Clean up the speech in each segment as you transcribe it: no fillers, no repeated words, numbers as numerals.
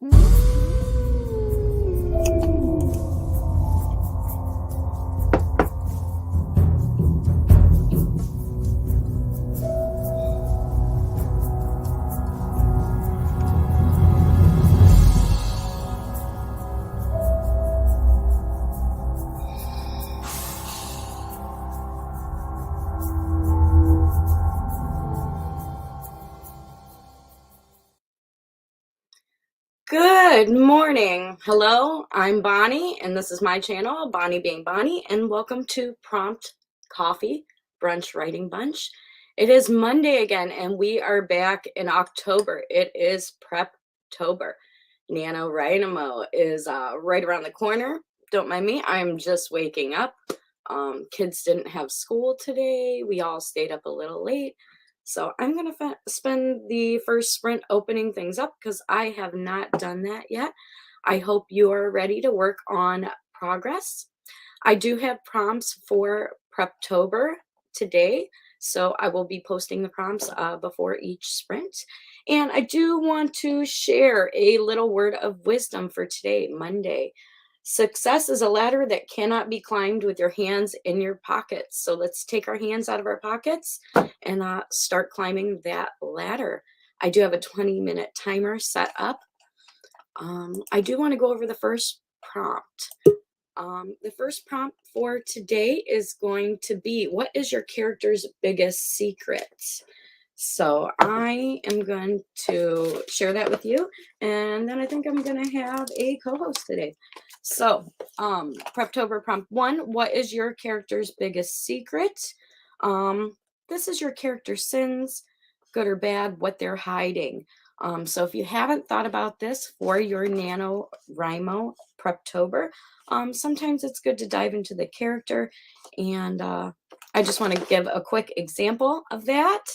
Good morning. Hello, I'm Bonnie, and this is my channel, Bonnie Being Bonnie, and welcome to Prompt Coffee Brunch Writing Bunch. It is Monday again, and we are back in October. It is Prep-tober. NaNoWriMo is right around the corner. Don't mind me, I'm just waking up. Kids didn't have school today. We all stayed up a little late. So I'm going to spend the first sprint opening things up because I have not done that yet. I hope you are ready to work on progress. I do have prompts for Preptober today, so I will be posting the prompts before each sprint. And I do want to share a little word of wisdom for today, Monday. Success is a ladder that cannot be climbed with your hands in your pockets. So let's take our hands out of our pockets and start climbing that ladder. I do have a 20-minute timer set up. I do want to go over the first prompt. The first prompt for today is going to be, what is your character's biggest secret? So I am going to share that with you, and then I think I'm going to have a co-host today. So, Preptober prompt 1, what is your character's biggest secret? This is your character's sins, good or bad, what they're hiding. So if you haven't thought about this for your NaNoWriMo Preptober, sometimes it's good to dive into the character, and I just want to give a quick example of that.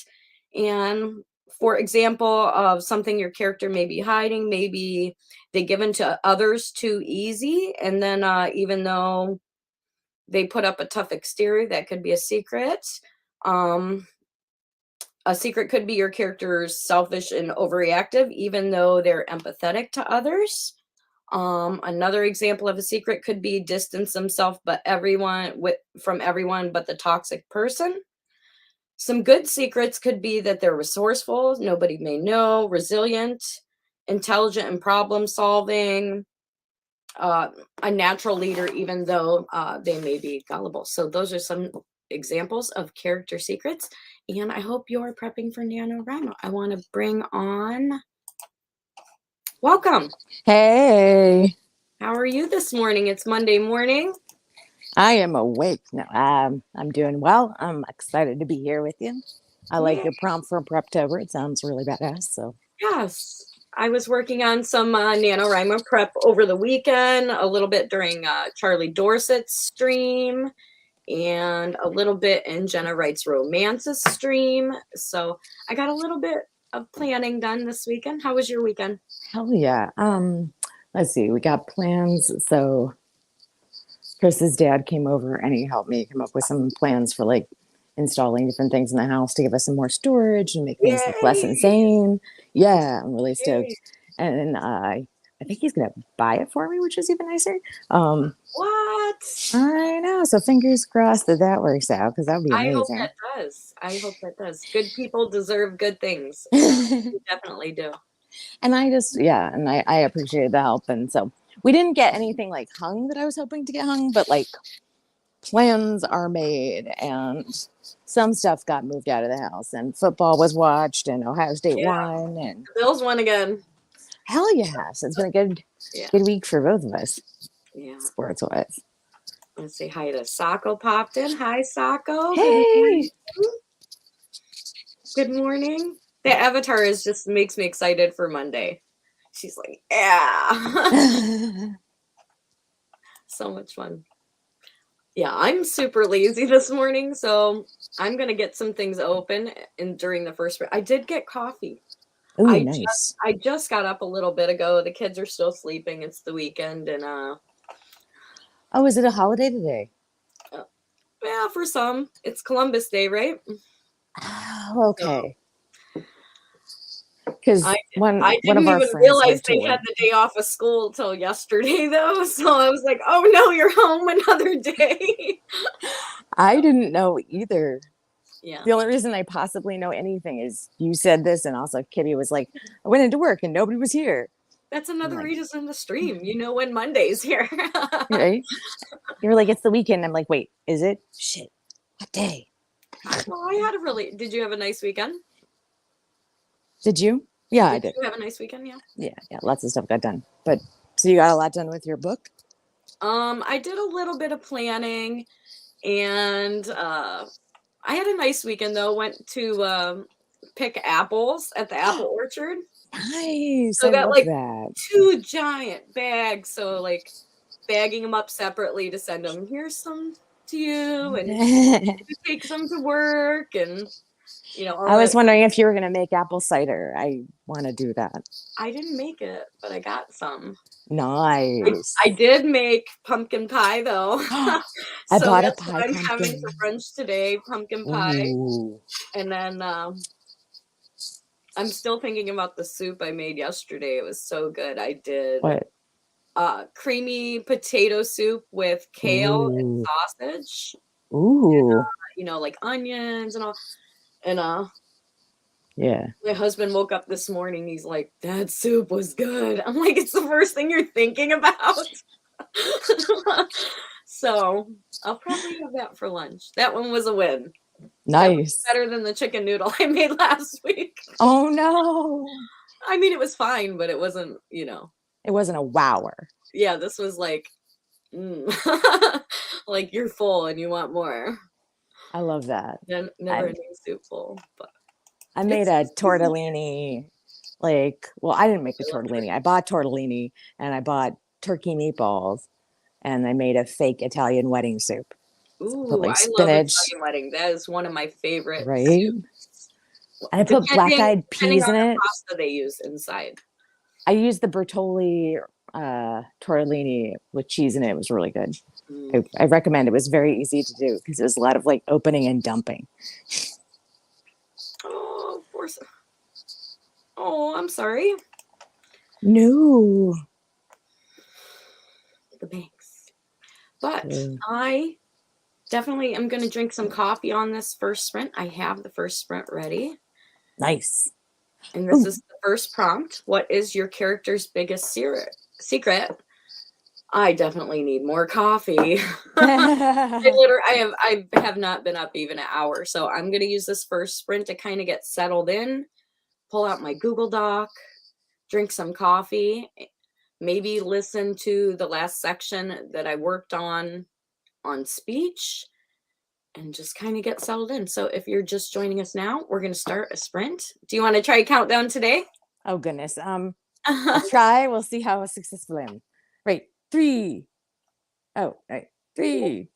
And for example of something your character may be hiding, maybe they give in to others too easy, and then even though they put up a tough exterior, that could be a secret. A secret could be your character's selfish and overreactive, even though they're empathetic to others. Another example of a secret could be distance themselves from everyone but the toxic person. Some good secrets could be that they're resourceful, nobody may know, resilient, intelligent and problem solving, a natural leader, even though they may be gullible. So those are some examples of character secrets. And I hope you're prepping for NaNoWriMo. I want to bring on, welcome. Hey, How are you this morning? It's Monday morning. I am awake now. I'm doing well. I'm excited to be here with you. I like your prompt for Preptober. It sounds really badass. So Yes, I was working on some NaNoWriMo prep over the weekend, a little bit during Charlie Dorset's stream, and a little bit in Jenna Writes Romance's stream. So I got a little bit of planning done this weekend. How was your weekend? hell yeah. Let's see. We got plans. So Chris's dad came over and he helped me come up with some plans for like installing different things in the house to give us some more storage and make things look less Yay! insane. Yeah, I'm really Yay. stoked. And I think he's gonna buy it for me, which is even nicer. What? I know. So fingers crossed that that works out because that would be I hope amazing. that does. I hope that does. Good people deserve good things. You definitely do. And I just, yeah, and I appreciated the help. And so we didn't get anything like hung that I was hoping to get hung, but like plans are made and some stuff got moved out of the house and football was watched and Ohio State Yeah. won and The Bills won again. hell yes. It's been a good Yeah. good week for both of us, Yeah. sports wise. Let's say hi to Sako popped in. Hi, Sako. Good Hey. morning. Good morning. The avatar is just makes me excited for Monday. She's like, yeah. So much fun. Yeah, I'm super lazy this morning, so I'm gonna get some things open and during the first. I did get coffee. Ooh, I nice. just got up a little bit ago. The kids are still sleeping. It's the weekend, and Oh, is it a holiday today? yeah, for some, it's Columbus Day, right? Oh, okay. I because one I one of didn't our even friends realize went to they had work. the day off of school till yesterday though, so I was like, "Oh no, you're home another day." I didn't know either. Yeah. The only reason I possibly know anything is you said this, and also Kitty was like, I went into work and nobody was here. That's I'm another like, reason to stream. You know when Monday's here. right? You were like, it's the weekend. I'm like, wait, is it? Shit. What day? I had a really did you have a nice weekend? Did you? Yeah, I Did did. you have a nice weekend? Yeah. Yeah. Lots of stuff got done. But so you got a lot done with your book? I did a little bit of planning and I had a nice weekend though. Went to pick apples at the apple orchard. Nice. So I got love like that. two giant bags. So like bagging them up separately to send them. Here's some to you, and you take some to work, and all I the. was wondering if you were going to make apple cider. I want to do that. I didn't make it, but I got some. I Nice. did make pumpkin pie though, I so bought a that's pie what I'm having pumpkin. for brunch today. Pumpkin pie, Ooh. and then I'm still thinking about the soup I made yesterday. It was so good. I did What? creamy potato soup with kale Ooh. and sausage, Ooh. like onions and all. And Yeah. my husband woke up this morning. He's like, "That soup was good." I'm like, "It's the first thing you're thinking about." So I'll probably have that for lunch. That one was a win. That was Nice. better than the chicken noodle I made last week. Oh no. I mean, it was fine, but it wasn't, It wasn't a wower. yeah, this was like, mm. Like you're full and you want more. I love that. Then never I ending soup full, but I made it's a season. tortellini. Like, well, I didn't make the I love tortellini. I turkey. bought tortellini and I bought turkey meatballs and I made a fake Italian wedding soup. So I put Ooh, like I love spinach, Italian wedding. That is one of my favorite right? soups. And I put black Depending eyed depending peas on in the it. pasta they use inside. I used the Bertolli tortellini with cheese in it. It was really good. Mm. I recommend it. It was very easy to do because it was a lot of like opening and dumping. Oh, of course. Oh, I'm sorry. No. The banks. But Uh, I definitely am going to drink some coffee on this first sprint. I have the first sprint ready. nice. And this Ooh. is the first prompt. What is your character's biggest secret? I definitely need more coffee. I have not been up even an hour, so I'm gonna use this first sprint to kind of get settled in, pull out my Google Doc, drink some coffee, maybe listen to the last section that I worked on speech, and just kind of get settled in. So if you're just joining us now, we're gonna start a sprint. Do you want to try countdown today? Oh goodness. I'll try. We'll see how successful I am. Right. Three. Oh, right. 3,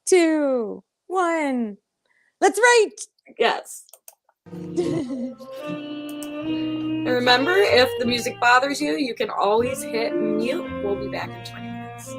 2, 1. Let's Yes. write. And remember, if the music bothers you, you can always hit mute. We'll be back in 20 minutes.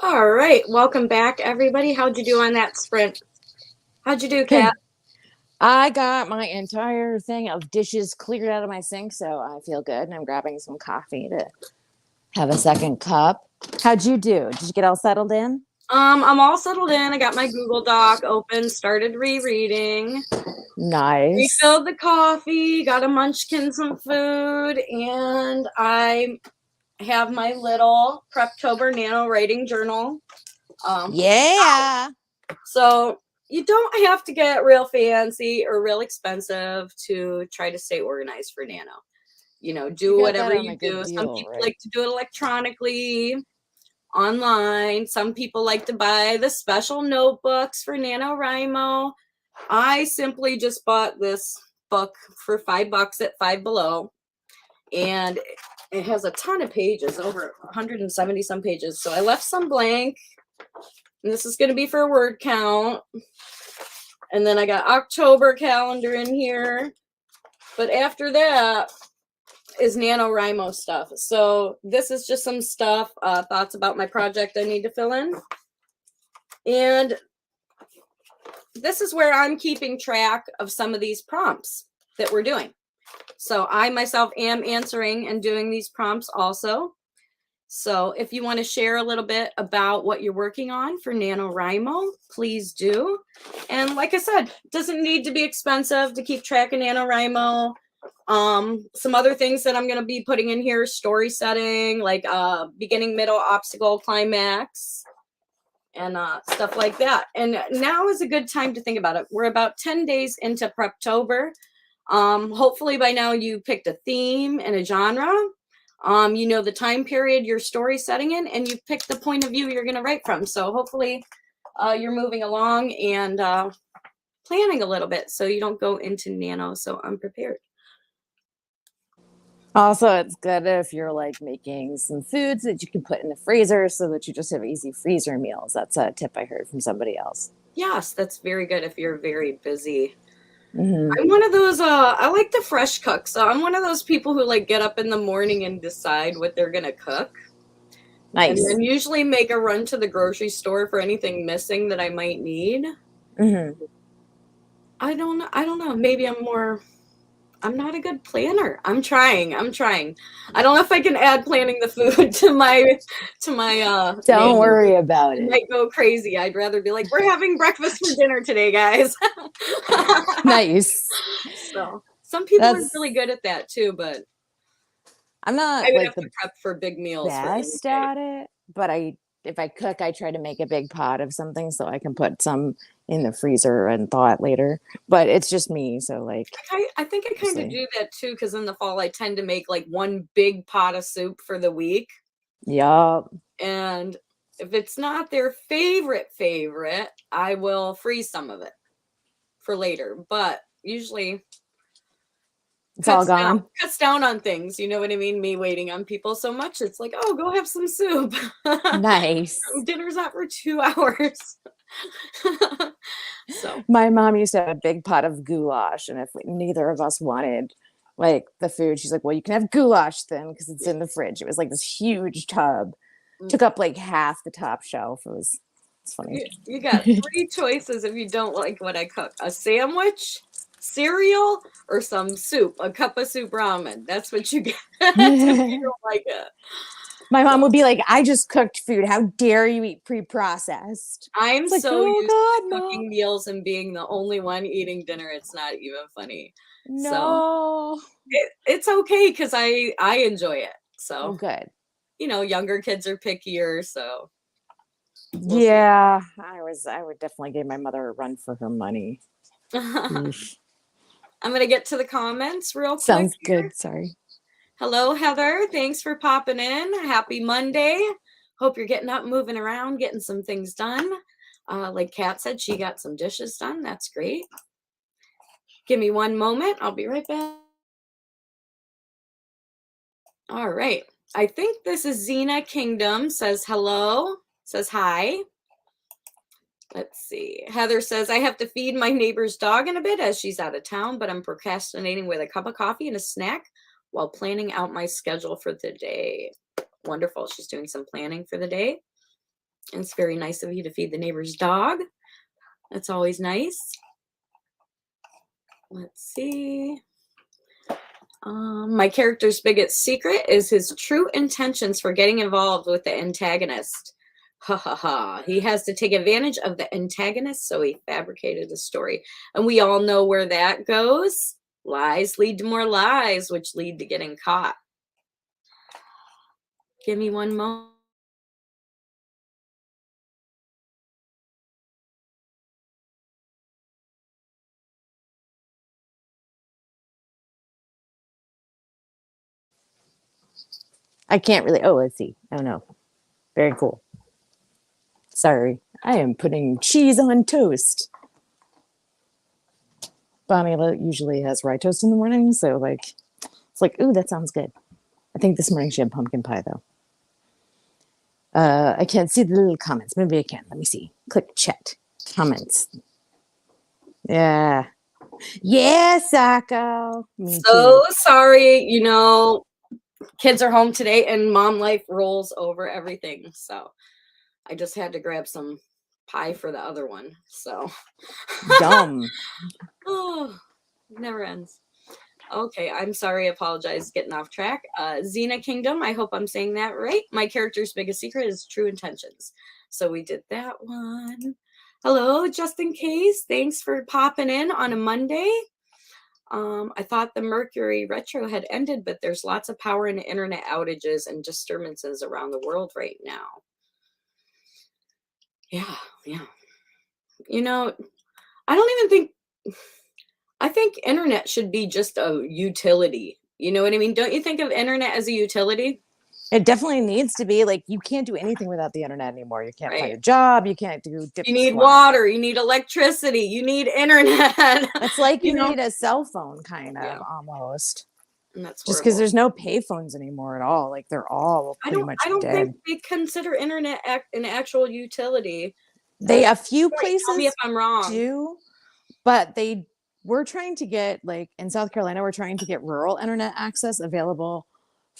All right, welcome back, everybody. How'd you do on that sprint? How'd you do, Kat? Good. I got my entire thing of dishes cleared out of my sink, so I feel good. And I'm grabbing some coffee to have a second cup. How'd you do? Did you get all settled in? I'm all settled in. I got my Google Doc open, started rereading, Nice. refilled the coffee, got a munchkin some food, and I have my little Preptober Nano writing journal. Yeah. So you don't have to get real fancy or real expensive to try to stay organized for Nano. You know, do You got whatever that on you a do. good Some deal, people right? like to do it electronically, online. Some people like to buy the special notebooks for NaNoWriMo. I simply just bought this book for $5 at Five Below, and it has a ton of pages, over 170 some pages. So I left some blank, and this is going to be for a word count. And then I got October calendar in here. But after that is NaNoWriMo stuff. So this is just some stuff, thoughts about my project I need to fill in. And this is where I'm keeping track of some of these prompts that we're doing. So I myself am answering and doing these prompts also. So if you want to share a little bit about what you're working on for NaNoWriMo, please do. And like I said, it doesn't need to be expensive to keep track of NaNoWriMo. Some other things that I'm going to be putting in here, story setting, like beginning, middle, obstacle, climax, and stuff like that. And now is a good time to think about it. We're about 10 days into Preptober. Hopefully by now you picked a theme and a genre. You know the time period your story setting in, and you've picked the point of view you're going to write from. So hopefully you're moving along and planning a little bit so you don't go into Nano so unprepared. Also, it's good if you're like making some foods that you can put in the freezer so that you just have easy freezer meals. That's a tip I heard from somebody else. Yes, that's very good if you're very busy. Mm-hmm. I'm one of those, I like the fresh cook. So I'm one of those people who like get up in the morning and decide what they're going to cook. And Nice. then usually make a run to the grocery store for anything missing that I might need. Mm-hmm. I don't know. Maybe I'm not a good planner. I'm trying. I don't know if I can add planning the food to my Don't menu. worry about It it. might go crazy. I'd rather be like, we're having breakfast for dinner today, guys. Nice. So some people are That's really good at that too, but I'm I not would like have to the prep for big meals for any best day. at it, but if I cook, I try to make a big pot of something so I can put some in the freezer and thaw it later. But it's just me, so like I think I kind of mostly. do that too, because in the fall I tend to make like one big pot of soup for the week. Yup. And if it's not their favorite, I will freeze some of it. for later, but usually It's all gone. cuts down on things. You know what I mean? Me waiting on people so much. It's like, oh, go have some soup. Nice. Dinner's out for 2 hours. So My mom used to have a big pot of goulash, and if neither of us wanted like the food, she's like, "Well, you can have goulash then because it's in the fridge." It was like this huge tub, took up like half the top shelf. It's funny. you got three choices if you don't like what I cook: a sandwich, cereal, or some soup. A cup of soup ramen. That's what you get if you don't like it. My mom would be like, "I just cooked food. How dare you eat pre-processed?" I'm It's like, so "Oh used God, to no, cooking meals and being the only one eating dinner. It's not even funny. So no." it's okay because I enjoy it. Well, So good. younger kids are pickier. So we'll see. Yeah, I would definitely give my mother a run for her money. I'm Eesh. gonna get to the comments real quick Sounds here. good. Sorry. Hello, Heather. Thanks for popping in. Happy Monday. Hope you're getting up, moving around, getting some things done. Like Kat said, she got some dishes done. That's great. Give me one moment. I'll be right back. All right. I think this is Xena Kingdom. Says hello. Says hi. Let's see. Heather says, I have to feed my neighbor's dog in a bit as she's out of town, but I'm procrastinating with a cup of coffee and a snack while planning out my schedule for the day. Wonderful. She's doing some planning for the day. And it's very nice of you to feed the neighbor's dog. That's always nice. Let's see. My character's biggest secret is his true intentions for getting involved with the antagonist. Ha ha ha. He has to take advantage of the antagonist, so he fabricated a story. And we all know where that goes. Lies lead to more lies, which lead to getting caught. Give me one moment. I can't really. Oh, let's see. Oh no. Very cool. Sorry. I am putting cheese on toast. Bonnie usually has rye toast in the morning, so like it's like, ooh, that sounds good. I think this morning she had pumpkin pie though. I can't see the little comments. Maybe I can. Let me see. Click chat. Comments. Yeah. Yeah, Sacco. Me too. So sorry, kids are home today and mom life rolls over everything. So I just had to grab some pie for the other one. So Dumb. oh, never ends. Okay, I'm sorry, apologize, getting off track. Xena Kingdom, I hope I'm saying that right. My character's biggest secret is true intentions. So we did that one. Hello, just in case. Thanks for popping in on a Monday. I thought the Mercury retro had ended, but there's lots of power and internet outages and disturbances around the world right now. Yeah, yeah. I don't even think I think internet should be just a utility. You know what I mean? Don't you think of internet as a utility? It definitely needs to be like you can't do anything without the internet anymore. You can't find Right. a job. You can't do You different need squat. water, you need electricity, you need internet. It's like you you know? need a cell phone, kind of Yeah, almost. and that's Just because horrible. there's no payphones anymore at all. Like they're all I pretty don't much I don't think dead. they consider internet an actual utility They at a this few point. Tell me if places I'm wrong. do, but we're trying to get like in South Carolina, we're trying to get rural internet access available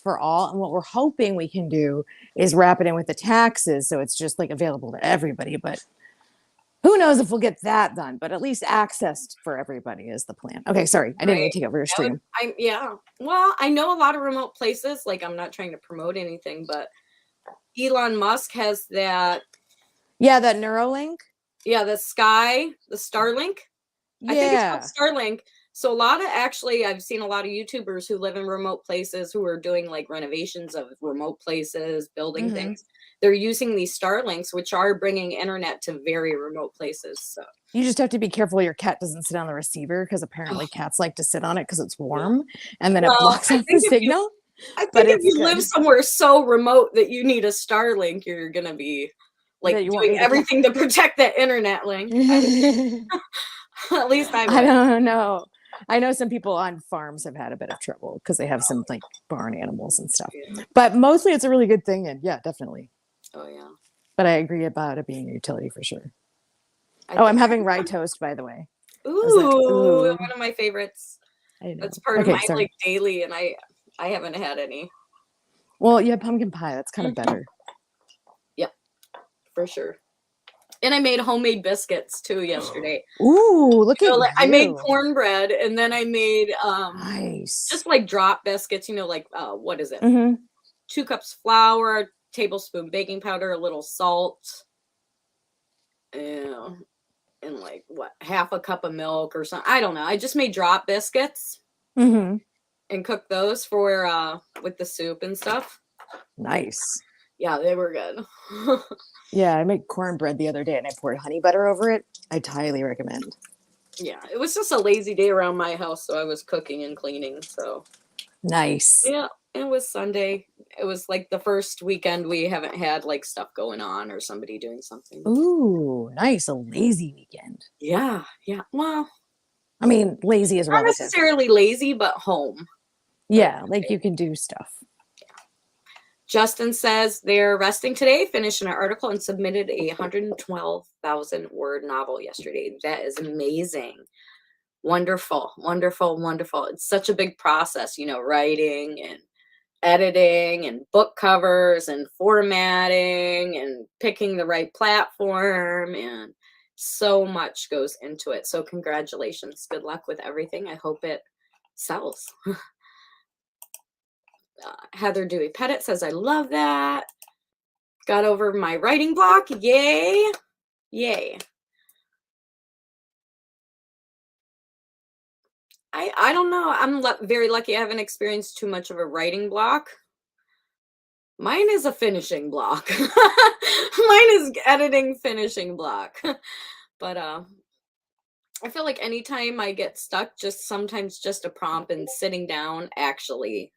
for all. And what we're hoping we can do is wrap it in with the taxes so it's just like available to everybody. But who knows if we'll get that done, but at least access for everybody is the plan. Okay, sorry. I didn't mean Right. to take over your stream. Yeah. Well, I know a lot of remote places, like I'm not trying to promote anything, but Elon Musk has that, Yeah, that Neuralink. yeah, the Starlink. I think it's called Yeah. Starlink. So I've seen a lot of YouTubers who live in remote places who are doing like renovations of remote places, building Mm-hmm. things. They're using these Starlinks, which are bringing internet to very remote places. So You just have to be careful your cat doesn't sit on the receiver because oh, apparently cats like to sit on it because it's yeah. warm and then it Well, blocks out the signal. I But think if it's you live good somewhere so remote that you need a Starlink, you're gonna be like that you won't doing need a cat. everything to protect that internet link. At least I I would. don't know. I know some people on farms have had a bit of trouble because they have some like barn animals and stuff. Yeah. But mostly it's a really good thing. And yeah, definitely. Oh yeah. But I agree about it being a utility for sure. I Oh, I'm think. having rye toast, by the way. I was like, Ooh, ooh, one of my favorites. I know. That's part of Okay, my sorry. like daily, and I haven't had any. Well, yeah, pumpkin pie. That's kind of Mhm. better. Yep, for sure. And I made homemade biscuits too yesterday. Ooh, look at Like I made you. cornbread, and then I made Nice. just like drop biscuits. Like what is it? Mm-hmm. 2 cups flour, tablespoon baking powder, a little salt, and like what, half a cup of milk or something. I don't know. I just made drop biscuits Mm-hmm. and cooked those for with the soup and stuff. Nice. Yeah, they were good. Yeah, I made cornbread the other day and I poured honey butter over it. I'd highly recommend. Yeah, it was just a lazy day around my house, so I was cooking and cleaning. So Nice. yeah, it was Sunday. It was like the first weekend we haven't had like stuff going on or somebody doing something. Ooh, nice. A lazy weekend. Yeah, yeah. Well, I mean, lazy is not relative. necessarily lazy, but home. Let's Yeah, like say. you can do stuff. Justin says they're resting today, finished an article, and submitted a 112,000 word novel yesterday. That is amazing. Wonderful, wonderful, wonderful. It's such a big process, writing and editing and book covers and formatting and picking the right platform, and so much goes into it. So congratulations. Good luck with everything. I hope it sells. Heather Dewey Pettit says, I love that. Got over my writing block. Yay. Yay. I don't know. I'm very lucky. I haven't experienced too much of a writing block. Mine is a finishing block. Mine is editing finishing block. But I feel like anytime I get stuck, just sometimes just a prompt and sitting down actually,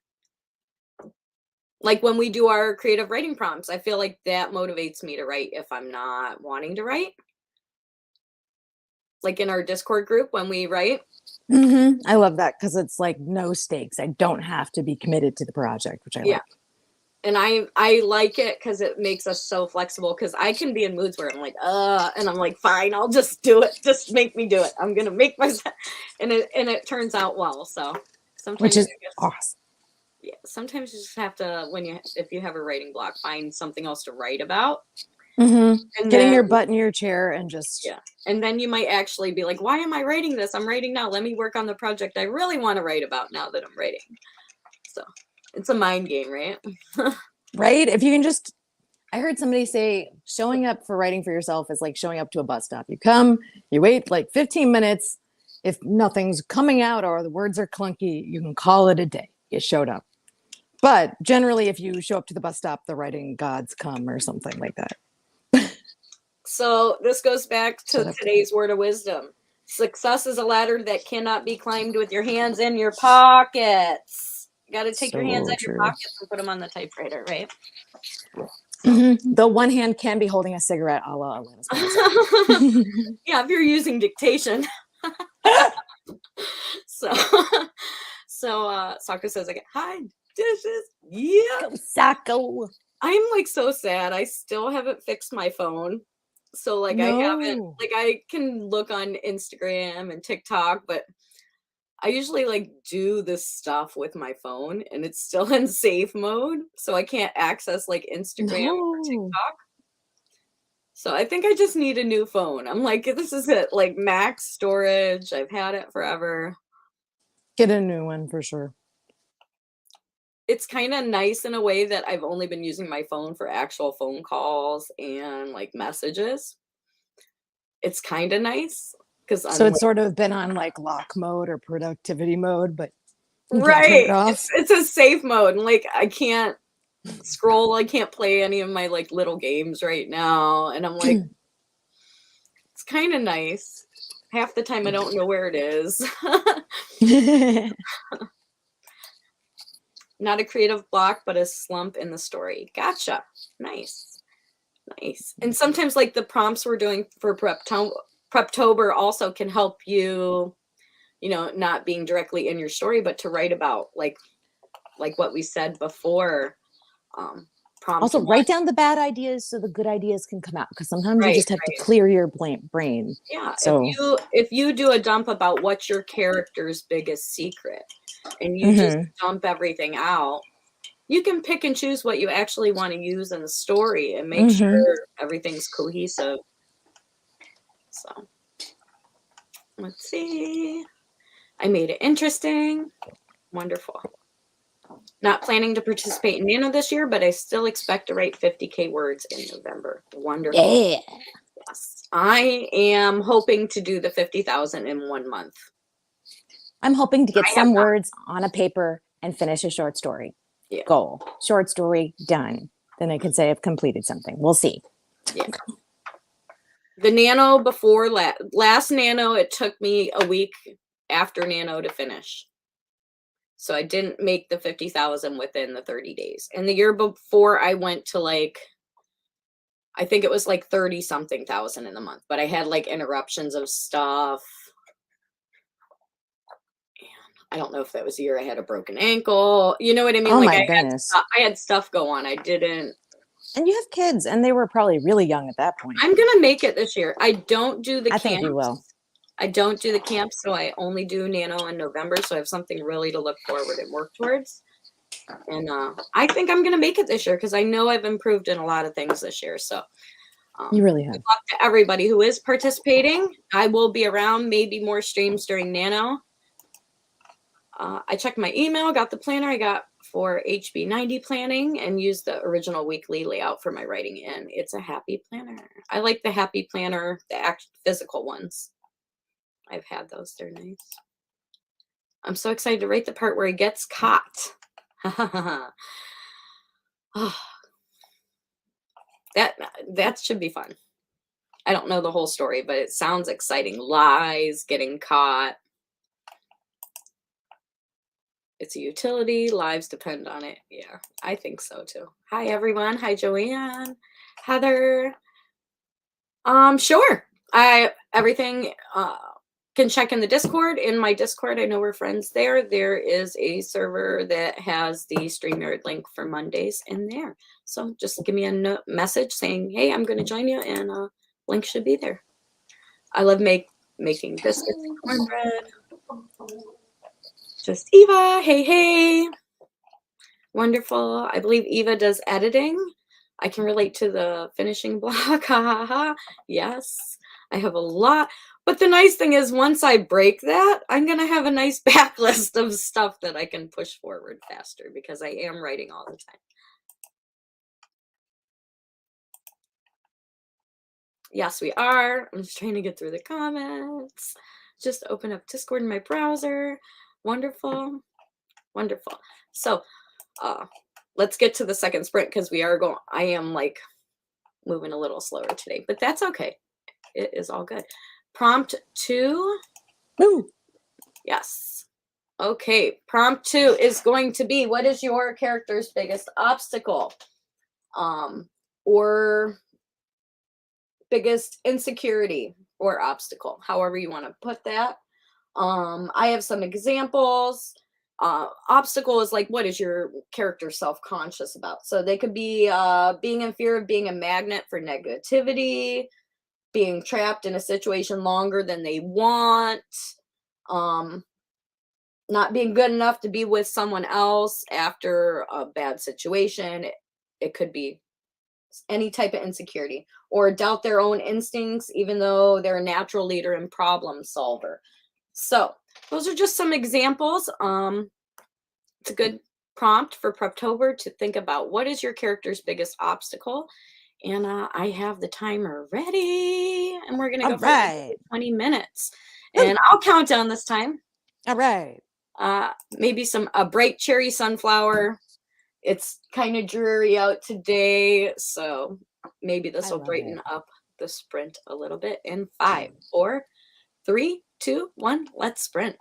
like when we do our creative writing prompts, I feel like that motivates me to write if I'm not wanting to write. Like in our Discord group when we write. Mm-hmm. I love that because it's like no stakes. I don't have to be committed to the project, which I Yeah. like. And I like it because it makes us so flexible, because I can be in moods where I'm like, and I'm like, fine, I'll just do it. Just make me do it. I'm gonna make myself, and it turns out well. So Which sometimes is you just, awesome. yeah, sometimes you just have to, if you have a writing block, find something else to write about. Mm-hmm. And Getting then your butt in your chair and just yeah. And then you might actually be like, why am I writing this? I'm writing now. Let me work on the project I really want to write about now that I'm writing. So it's a mind game, right? right. If you can just, I heard somebody say showing up for writing for yourself is like showing up to a bus stop. You come, you wait like 15 minutes. If nothing's coming out or the words are clunky, you can call it a day. You showed up. But generally, if you show up to the bus stop, the writing gods come or something like that. So this goes back Shut to up, God. today's word of wisdom. Success is a ladder that cannot be climbed with your hands in your pockets. You got to take your hands So out of your true. pockets and put them on the typewriter, right? So. Mm-hmm. The one hand can be holding a cigarette, a la Alanis Morissette. Yeah, if you're using dictation. So, Soccer says, "I hi dishes." Yeah, Go, Sacco. I'm like so sad. I still haven't fixed my phone. So like I haven't, No. like I can look on Instagram and TikTok, but I usually like do this stuff with my phone and it's still in safe mode, so I can't access like Instagram or No. TikTok. So I think I just need a new phone. I'm like, this is it, like max storage. I've had it forever. Get a new one for sure. It's kind of nice in a way that I've only been using my phone for actual phone calls and like messages. It's kind of nice because So I'm it's like, sort of been on like lock mode or productivity mode, but you can't turn it right. off. It's a safe mode. And like I can't scroll, I can't play any of my like little games right now. And I'm like, it's kind of nice. Half the time I don't know where it is. Not a creative block, but a slump in the story. Gotcha. Nice. Nice. And sometimes like the prompts we're doing for Preptober also can help you, not being directly in your story, but to write about like what we said before. Um, Prompt Also, one, write down the bad ideas so the good ideas can come out, because sometimes you right, just have to right. clear your brain. Yeah, So, if you do a dump about what's your character's biggest secret and you just mhm, dump everything out, you can pick and choose what you actually want to use in the story and make mhm. sure everything's cohesive. So, let's see. I made it interesting. Wonderful. Not planning to participate in Nano this year, but I still expect to write 50K words in November. Wonderful. Yeah. Yes. I am hoping to do the 50,000 in 1 month. I'm hoping to get I have some not. words on a paper and finish a short story. Yeah. Goal. Short story done. Then I can say I've completed something. We'll see. Yeah. The Nano before last Nano, it took me a week after Nano to finish. So I didn't make the 50,000 within the 30 days. And the year before I went to I think it was like 30 something thousand in the month, but I had like interruptions of stuff. And I don't know if that was the year I had a broken ankle. You know what I mean? Oh Like my goodness. I had stuff go on. I didn't. And you have kids, and they were probably really young at that point. I'm gonna make it this year. I don't do the I think you camps. will. I don't do the camps, so I only do Nano in November. So I have something really to look forward and work towards. And I think I'm gonna make it this year because I know I've improved in a lot of things this year. So You really good have. luck to everybody who is participating. I will be around, maybe more streams during Nano. I checked my email, got the planner I got for HB90 planning, and used the original weekly layout for my writing in. It's a happy planner. I like the happy planner, the physical ones. I've had those. They're nice. I'm so excited to write the part where he gets caught. Oh, that should be fun. I don't know the whole story, but it sounds exciting. Lies, getting caught. It's a utility. Lives depend on it. Yeah, I think so too. Hi everyone. Hi Joanne. Heather. Sure. I everything can check in the Discord. In my Discord, I know we're friends there. There is a server that has the StreamYard link for Mondays in there. So just give me a message saying, "Hey, I'm going to join you," and link should be there. I love making biscuits and cornbread. Just Eva. Hey, hey. Wonderful. I believe Eva does editing. I can relate to the finishing block. Ha ha ha. Yes, I have a lot. But the nice thing is, once I break that, I'm going to have a nice backlist of stuff that I can push forward faster because I am writing all the time. Yes, we are. I'm just trying to get through the comments. Just open up Discord in my browser. Wonderful. Wonderful. So, let's get to the second sprint because I am like moving a little slower today, but that's okay. It is all good. Prompt 2. Woo. Yes. Okay. Prompt 2 is going to be, what is your character's biggest obstacle? Or biggest insecurity or obstacle, however you want to put that. I have some examples. Obstacle is like, what is your character self-conscious about? So they could be being in fear of being a magnet for negativity, being trapped in a situation longer than they want, um, not being good enough to be with someone else after a bad situation. It could be any type of insecurity, or doubt their own instincts, even though they're a natural leader and problem solver. So those are just some examples. It's a good prompt for Preptober to think about what is your character's biggest obstacle. And I have the timer ready, and we're gonna All go for like right. 20 minutes. Woo. And I'll count down this time. All right. Maybe a bright cherry sunflower. It's kind of dreary out today, so maybe this I will love brighten it. up the sprint a little bit. In 5, 4, 3, 2, 1, let's sprint.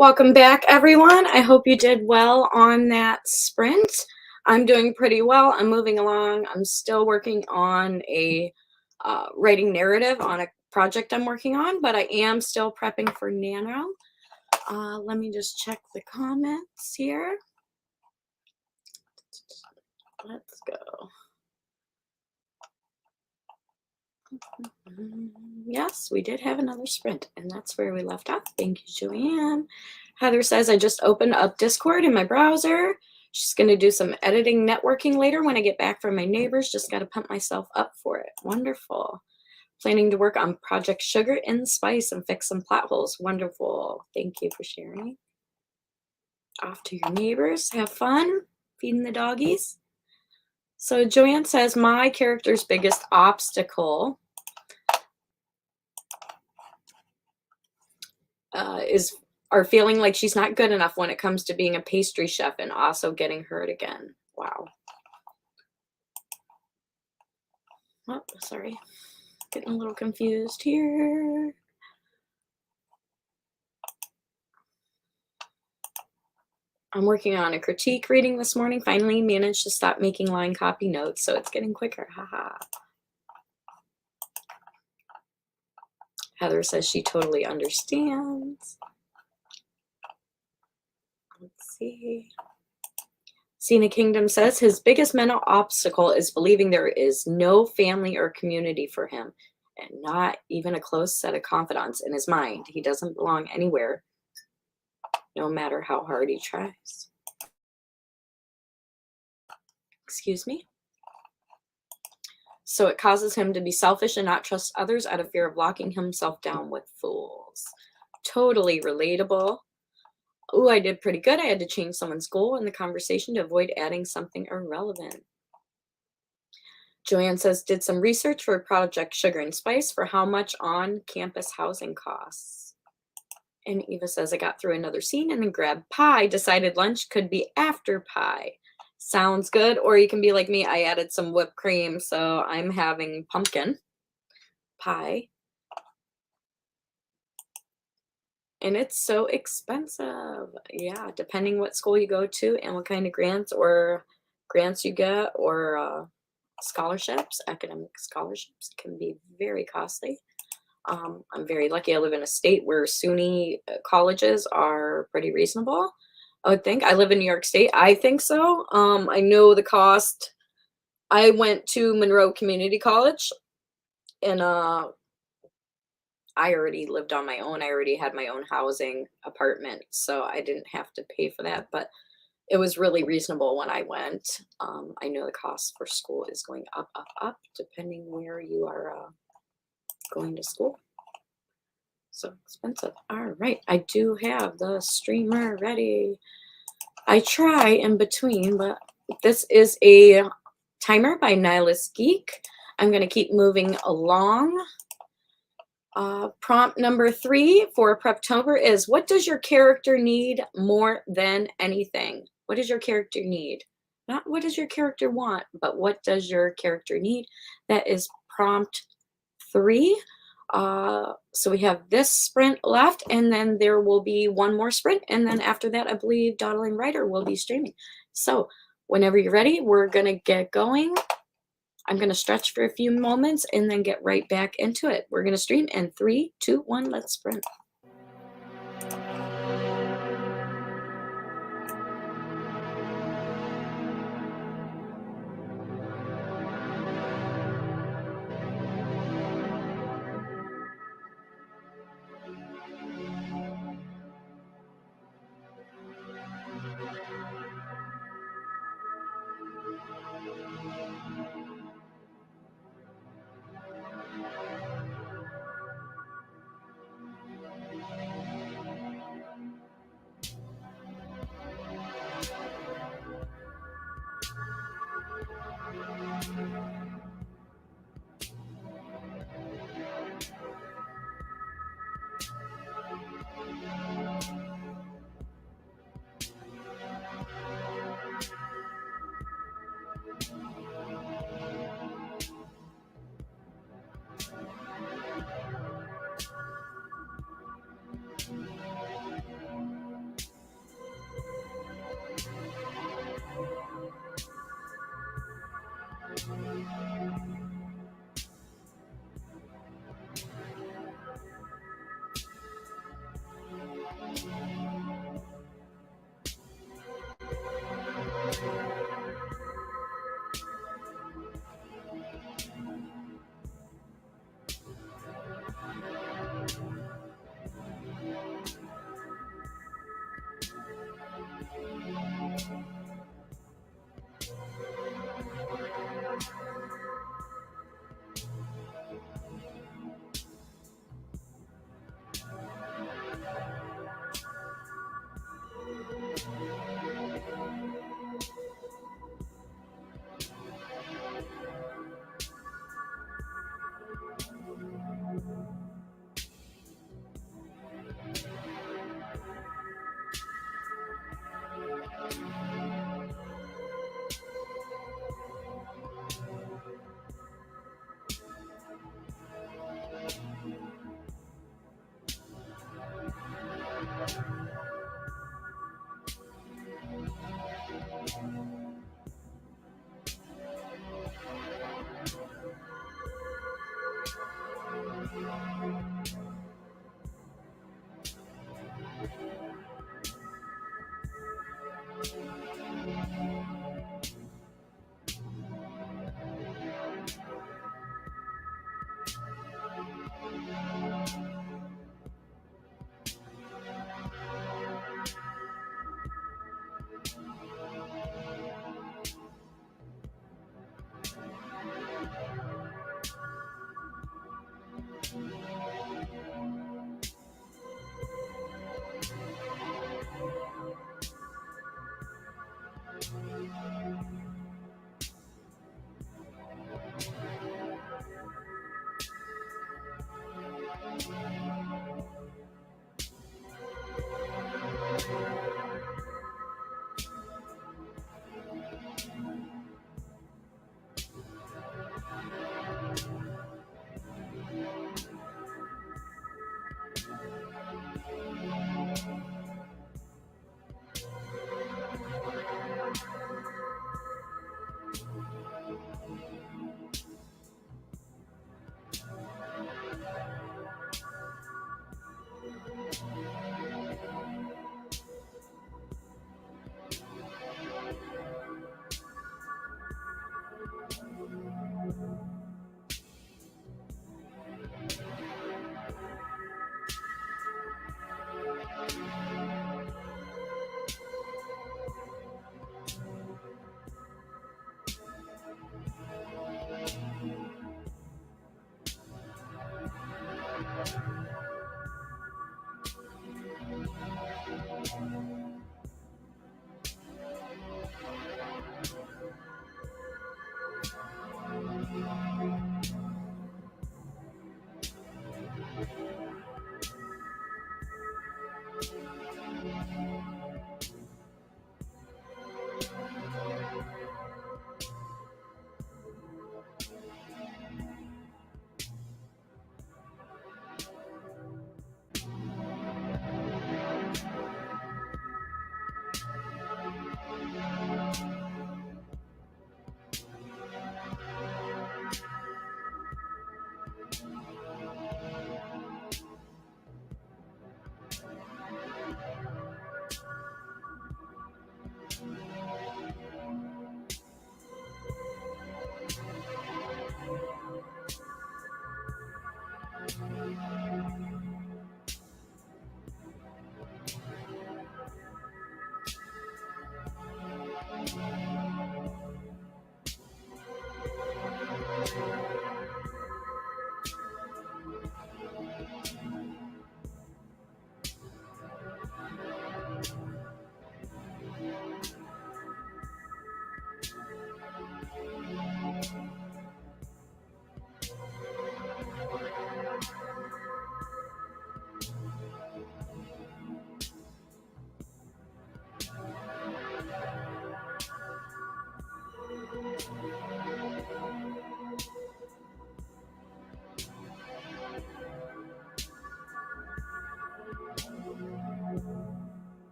Welcome back, everyone. I hope you did well on that sprint. I'm doing pretty well. I'm moving along. I'm still working on a writing narrative on a project I'm working on, but I am still prepping for Nano. Let me just check the comments here. Let's go. Yes, we did have another sprint, and that's where we left off. Thank you, Joanne. Heather says, I just opened up Discord in my browser. She's going to do some editing networking later when I get back from my neighbors. Just got to pump myself up for it. Wonderful. Planning to work on Project Sugar and Spice and fix some plot holes. Wonderful. Thank you for sharing. Off to your neighbors. Have fun feeding the doggies. So Joanne says, my character's biggest obstacle are feeling like she's not good enough when it comes to being a pastry chef and also getting hurt again. Wow. Oh, sorry. Getting a little confused here. I'm working on a critique reading this morning. Finally managed to stop making line copy notes, so it's getting quicker. Haha. Heather says she totally understands. Let's see. Cena Kingdom says his biggest mental obstacle is believing there is no family or community for him, and not even a close set of confidants in his mind. He doesn't belong anywhere, no matter how hard he tries. Excuse me? So it causes him to be selfish and not trust others out of fear of locking himself down with fools. Totally relatable. Oh, I did pretty good. I had to change someone's goal in the conversation to avoid adding something irrelevant. Joanne says, did some research for Project Sugar and Spice for how much on-campus housing costs. And Eva says, I got through another scene and then grabbed pie. Decided lunch could be after pie. Sounds good. Or you can be like me. I added some whipped cream, so I'm having pumpkin pie. And it's so expensive. Yeah, depending what school you go to and what kind of grants you get, or scholarships, academic scholarships can be very costly. I'm very lucky. I live in a state where SUNY colleges are pretty reasonable. I would think. I live in New York State. I think so. I know the cost. I went to Monroe Community College, and I already lived on my own. I already had my own housing apartment, so I didn't have to pay for that. But it was really reasonable when I went. I know the cost for school is going up, up, up, depending where you are going to school. So expensive. All right, I do have the streamer ready. I try in between, but this is a timer by Nihilist Geek. I'm going to keep moving along. Prompt number 3 for Preptober is, what does your character need more than anything? What does your character need? Not what does your character want, but what does your character need? That is prompt 3. So we have this sprint left, and then there will be one more sprint, and then after that, I believe Dawdling Writer will be streaming. So whenever you're ready, we're going to get going. I'm going to stretch for a few moments and then get right back into it. We're going to stream in 3, 2, 1, let's sprint.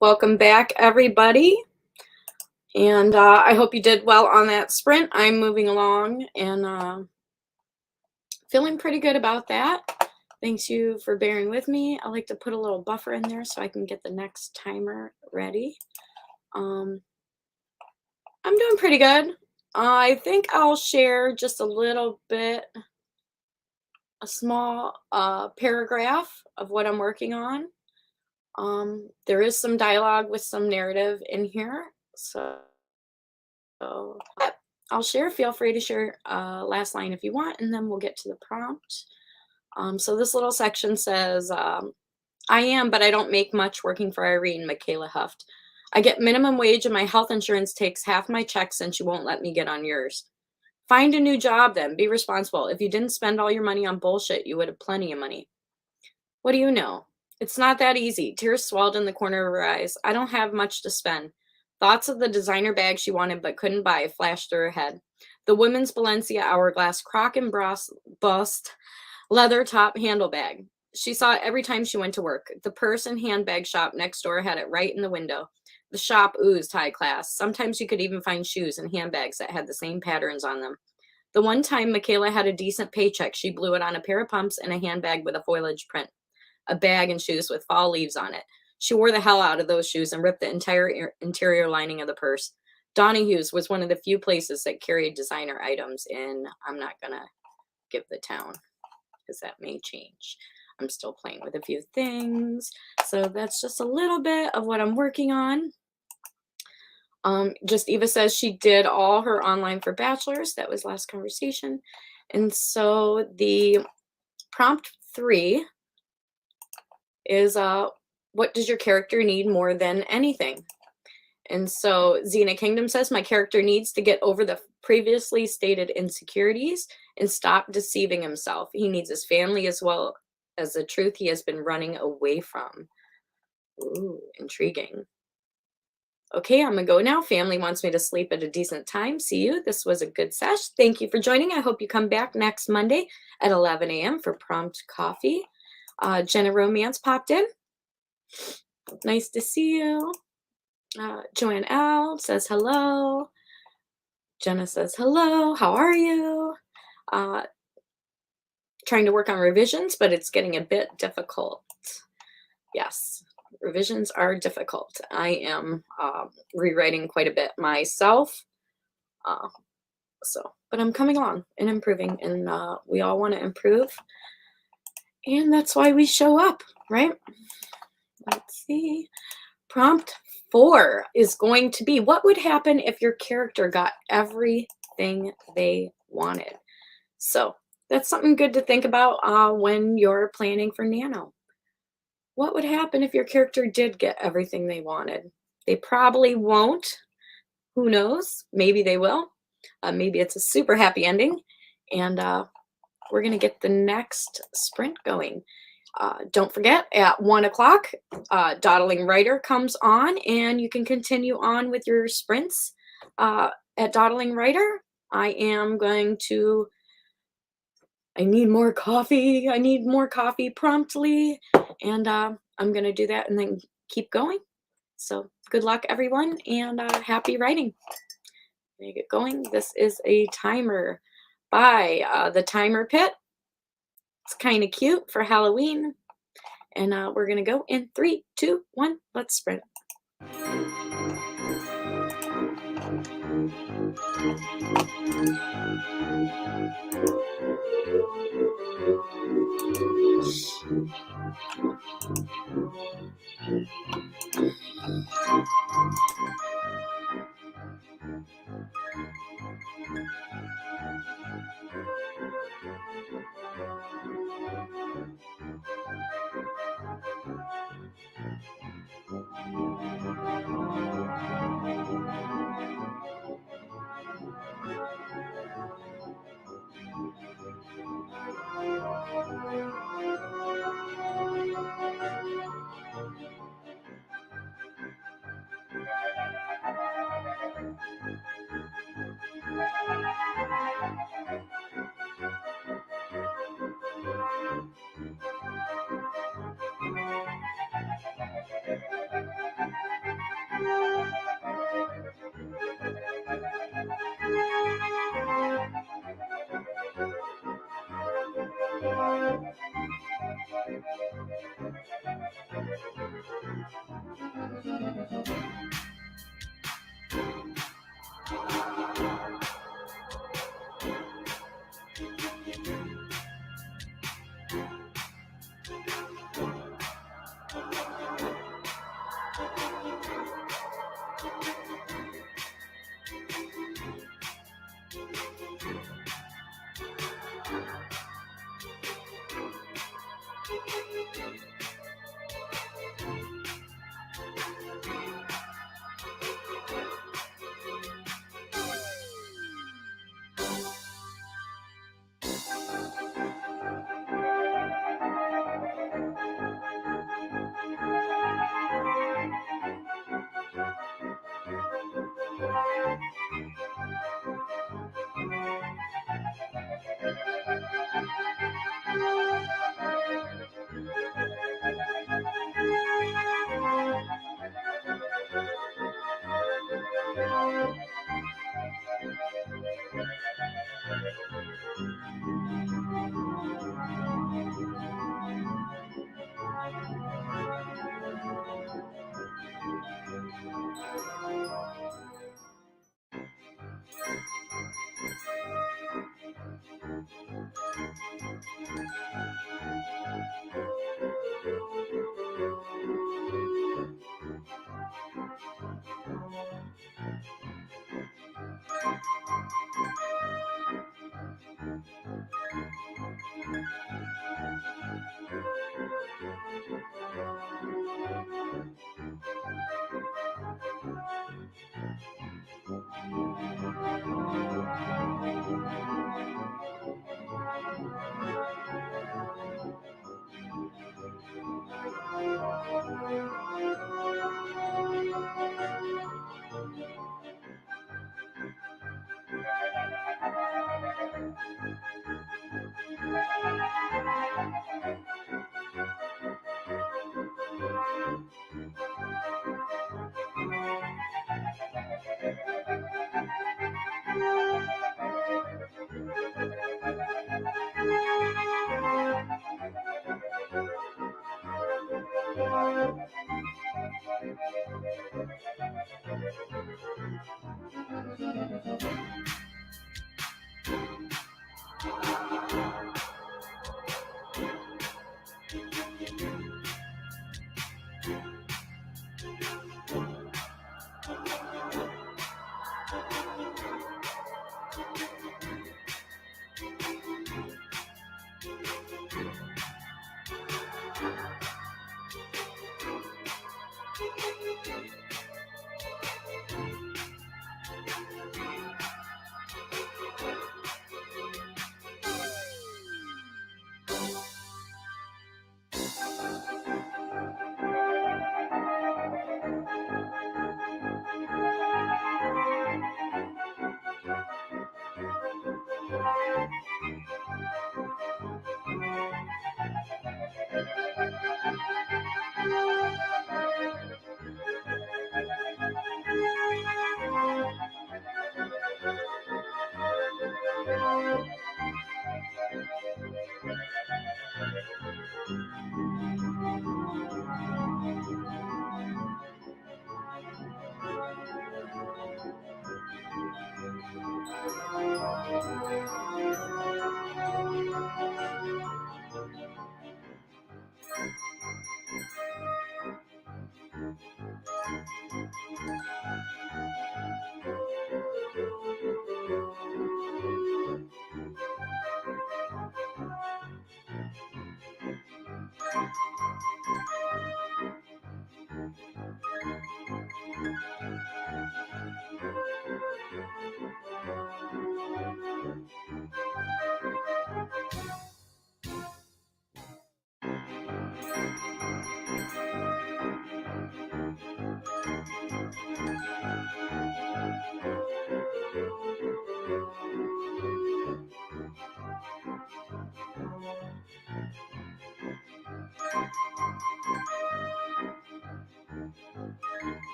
Welcome back, everybody. And I hope you did well on that sprint. I'm moving along and feeling pretty good about that. Thanks you for bearing with me. I like to put a little buffer in there so I can get the next timer ready. I'm doing pretty good. I think I'll share just a little bit, a small paragraph of what I'm working on. There is some dialogue with some narrative in here, so I'll share. Feel free to share last line if you want, and then we'll get to the prompt. So this little section says, I am, but I don't make much working for Irene, Michaela huffed. I get minimum wage and my health insurance takes half my check since you won't let me get on yours. Find a new job then. Be responsible. If you didn't spend all your money on bullshit, you would have plenty of money. What do you know? It's not that easy. Tears swelled in the corner of her eyes. I don't have much to spend. Thoughts of the designer bag she wanted but couldn't buy flashed through her head. The women's Balenciaga hourglass crock and bust leather top handle bag. She saw it every time she went to work. The purse and handbag shop next door had it right in the window. The shop oozed high class. Sometimes you could even find shoes and handbags that had the same patterns on them. The one time Michaela had a decent paycheck, she blew it on a pair of pumps and a handbag with a foliage print, a bag and shoes with fall leaves on it. She wore the hell out of those shoes and ripped the entire interior lining of the purse. Donahue was one of the few places that carried designer items in, I'm not going to give the town because that may change. I'm still playing with a few things. So that's just a little bit of what I'm working on. Just Eva says she did all her online for bachelor's. That was last conversation. And so the prompt 3 is what does your character need more than anything? And so Xena Kingdom says my character needs to get over the previously stated insecurities and stop deceiving himself. He needs his family as well as the truth he has been running away from. Ooh, intriguing. Okay, I'm gonna go now. Family wants me to sleep at a decent time. See you. This was a good sesh. Thank you for joining. I hope you come back next Monday at 11 a.m. for prompt coffee. Jenna Romance popped in. Nice to see you. Joanne L says hello. Jenna says hello. How are you? Trying to work on revisions, but it's getting a bit difficult. Yes, revisions are difficult. I am rewriting quite a bit myself. But I'm coming along and improving, and we all want to improve. And that's why we show up, right? Let's see. Prompt 4 is going to be, what would happen if your character got everything they wanted? So that's something good to think about when you're planning for Nano. What would happen if your character did get everything they wanted? They probably won't. Who knows? Maybe they will. Maybe it's a super happy ending. And we're going to get the next sprint going. Don't forget, at 1 o'clock, Dawdling Writer comes on, and you can continue on with your sprints at Dawdling Writer. I need more coffee. I need more coffee promptly, and I'm going to do that and then keep going. So good luck, everyone, and happy writing. Let me get going. This is a timer by the Timer Pit. It's kind of cute for Halloween. And we're going to go in 3, 2, 1. Let's sprint.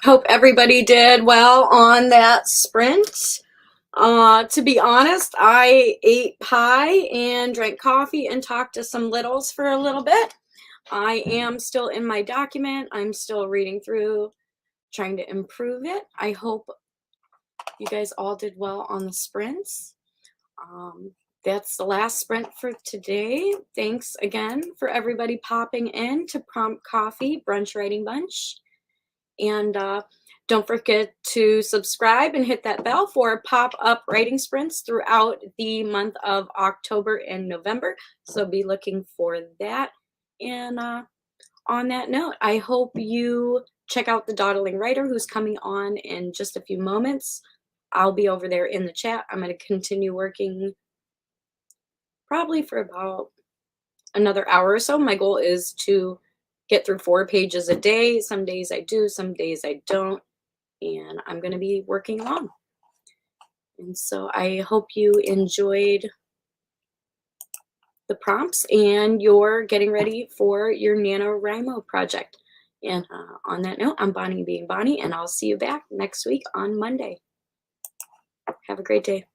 Hope everybody did well on that sprint. To be honest, I ate pie and drank coffee and talked to some littles for a little bit. I am still in my document. I'm still reading through, trying to improve it. I hope you guys all did well on the sprints. Um, that's the last sprint for today. Thanks again for everybody popping in to Prompt Coffee Brunch Writing Bunch. And don't forget to subscribe and hit that bell for pop-up writing sprints throughout the month of October and November. So be looking for that. And on that note, I hope you check out the Dawdling Writer who's coming on in just a few moments. I'll be over there in the chat. I'm going to continue working probably for about another hour or so. My goal is to get through 4 pages a day. Some days I do, some days I don't. And I'm going to be working along. And so I hope you enjoyed the prompts and you're getting ready for your NaNoWriMo project. And on that note, I'm Bonnie being Bonnie, and I'll see you back next week on Monday. Have a great day.